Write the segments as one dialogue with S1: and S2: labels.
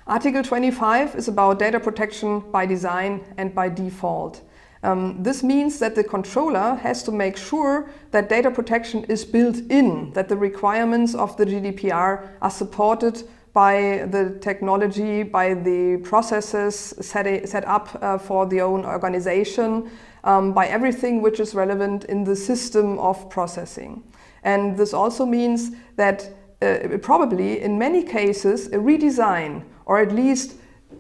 S1: Article 25 is about data protection by design and by default. This means that the controller has to make sure that data protection is built in, that the requirements of the GDPR are supported by the technology, by the processes set up for the own organization, by everything which is relevant in the system of processing. And this also means that probably in many cases a redesign, or at least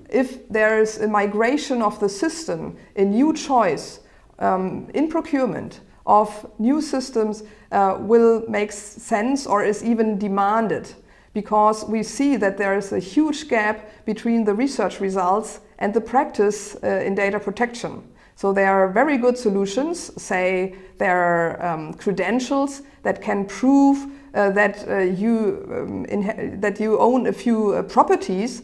S1: if there is a migration of the system, a new choice in procurement of new systems will make sense or is even demanded, because we see that there is a huge gap between the research results and the practice in data protection. So there are very good solutions, say there are credentials that can prove that you own a few properties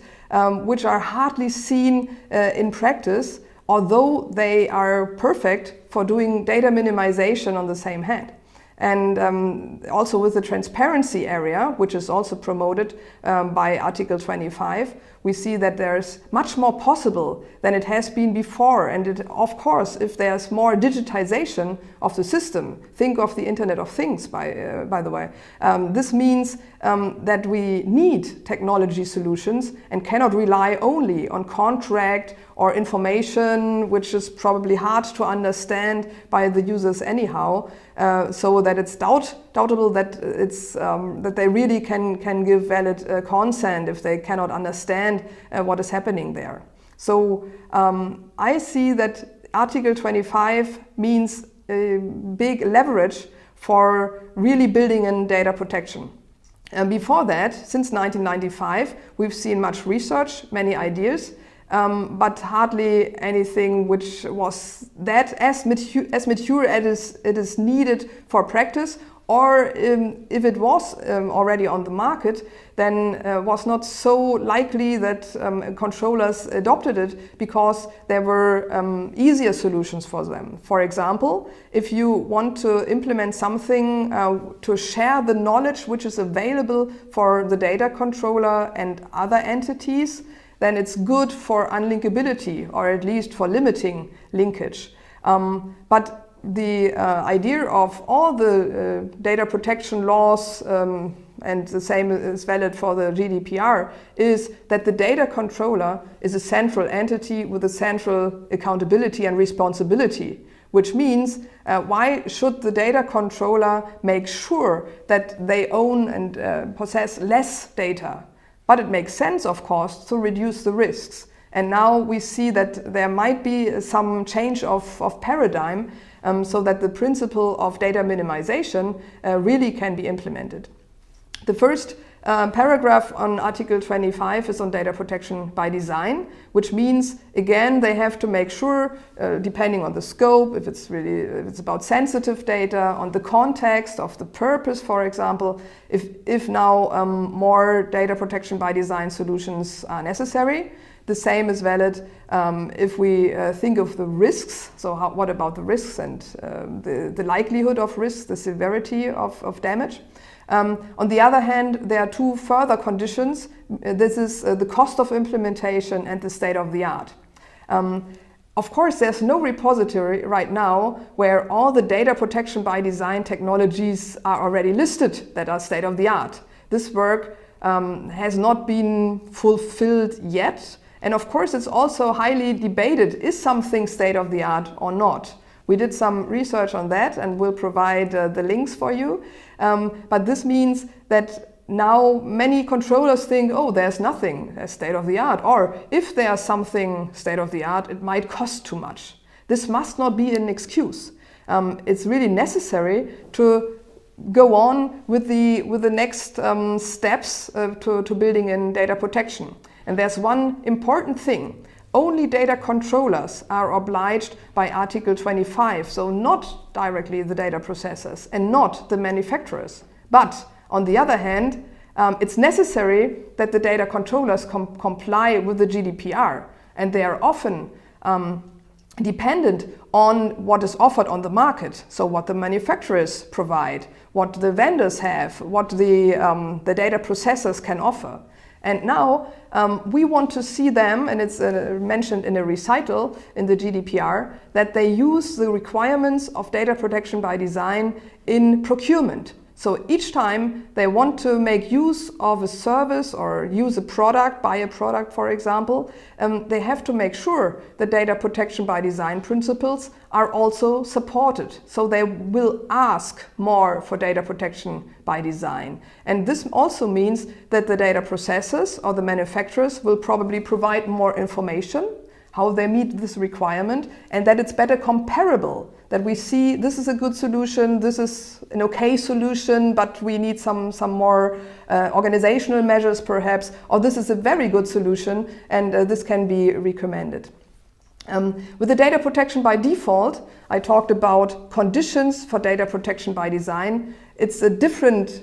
S1: which are hardly seen in practice, although they are perfect for doing data minimization on the same hand. And also with the transparency area, which is also promoted by Article 25, we see that there's much more possible than it has been before. And of course, if there's more digitization of the system, think of the Internet of Things, by the way, this means that we need technology solutions and cannot rely only on contract or information, which is probably hard to understand by the users anyhow, so that it's doubtable that that they really can give valid consent if they cannot understand what is happening there. So I see that Article 25 means a big leverage for really building in data protection. Before that, since 1995, we've seen much research, many ideas, but hardly anything which was that as mature as it is needed for practice, or if it was already on the market, then was not so likely that controllers adopted it, because there were easier solutions for them. For example, if you want to implement something to share the knowledge which is available for the data controller and other entities, then it's good for unlinkability, or at least for limiting linkage. But the idea of all the data protection laws, and the same is valid for the GDPR, is that the data controller is a central entity with a central accountability and responsibility. Which means, why should the data controller make sure that they own and possess less data? But it makes sense, of course, to reduce the risks. And now we see that there might be some change of paradigm, so that the principle of data minimization really can be implemented. The first paragraph on Article 25 is on data protection by design, which means, again, they have to make sure, depending on the scope, if it's about sensitive data, on the context of the purpose, for example, if now more data protection by design solutions are necessary. The same is valid if we think of the risks. So what about the risks and the likelihood of risks, the severity of damage? On the other hand, there are two further conditions. This is the cost of implementation and the state of the art. Of course, there's no repository right now where all the data protection by design technologies are already listed that are state of the art. This work has not been fulfilled yet. And of course, it's also highly debated, is something state of the art or not? We did some research on that and we'll provide the links for you. But this means that now many controllers think, oh, there's nothing state of the art. Or if there's something state of the art, it might cost too much. This must not be an excuse. It's really necessary to go on with the next steps to building in data protection. And there's one important thing. Only data controllers are obliged by Article 25, so not directly the data processors and not the manufacturers. But on the other hand, it's necessary that the data controllers comply with the GDPR, and they are often dependent on what is offered on the market. So what the manufacturers provide, what the vendors have, what the data processors can offer. And now we want to see them, and it's mentioned in a recital in the GDPR, that they use the requirements of data protection by design in procurement. So each time they want to make use of a service or use a product, buy a product for example, they have to make sure the data protection by design principles are also supported. So they will ask more for data protection by design. And this also means that the data processors or the manufacturers will probably provide more information how they meet this requirement, and that it's better comparable, that we see this is a good solution, this is an okay solution, but we need some more organizational measures perhaps, or this is a very good solution and this can be recommended. With the data protection by default, I talked about conditions for data protection by design. It's a different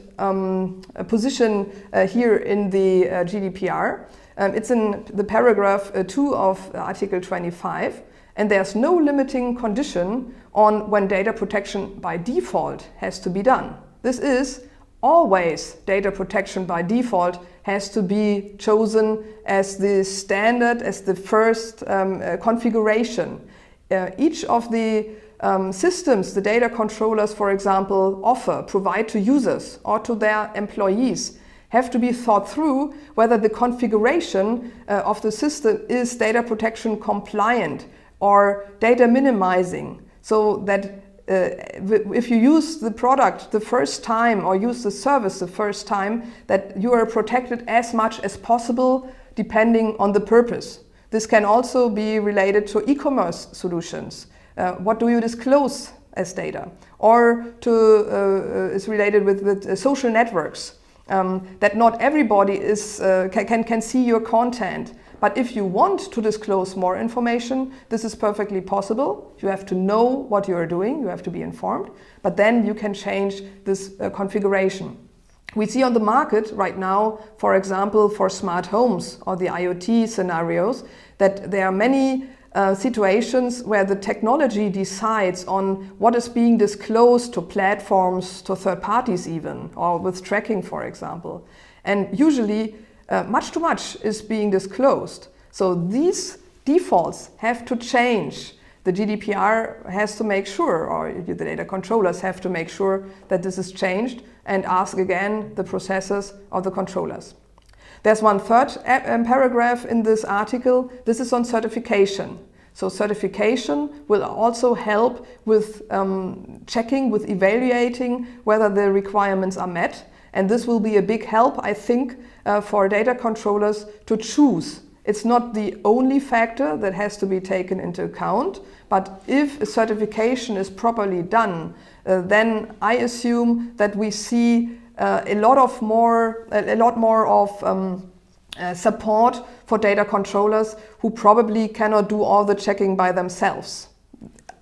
S1: position here in the GDPR. It's in the paragraph 2 of Article 25, and there's no limiting condition on when data protection by default has to be done. This is always data protection by default has to be chosen as the standard, as the first configuration. Each of the systems the data controllers, for example, provide to users or to their employees have to be thought through whether the configuration of the system is data protection compliant or data minimizing, so that if you use the product the first time or use the service the first time, that you are protected as much as possible depending on the purpose. This can also be related to e-commerce solutions. What do you disclose as data? Or is related with social networks. That not everybody can see your content. But if you want to disclose more information, this is perfectly possible. You have to know what you are doing, you have to be informed, but then you can change this configuration. We see on the market right now, for example, for smart homes or the IoT scenarios, that there are many situations where the technology decides on what is being disclosed to platforms, to third parties even, or with tracking, for example. And usually much too much is being disclosed. So these defaults have to change. The GDPR has to make sure, or the data controllers have to make sure that this is changed and ask again the processors or the controllers. There's one third paragraph in this article. This is on certification. So certification will also help with checking, with evaluating whether the requirements are met. And this will be a big help, I think, for data controllers to choose. It's not the only factor that has to be taken into account, but if a certification is properly done, then I assume that we see a lot more of support for data controllers who probably cannot do all the checking by themselves.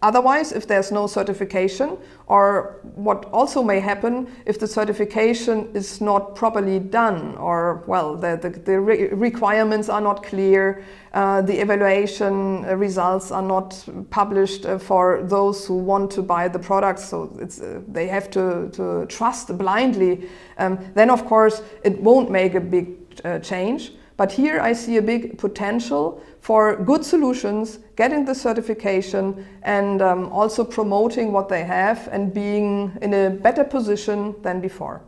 S1: Otherwise, if there's no certification, or what also may happen if the certification is not properly done, or well, the requirements are not clear, the evaluation results are not published for those who want to buy the products, so they have to trust blindly, then of course it won't make a big change. But here I see a big potential for good solutions, getting the certification and also promoting what they have and being in a better position than before.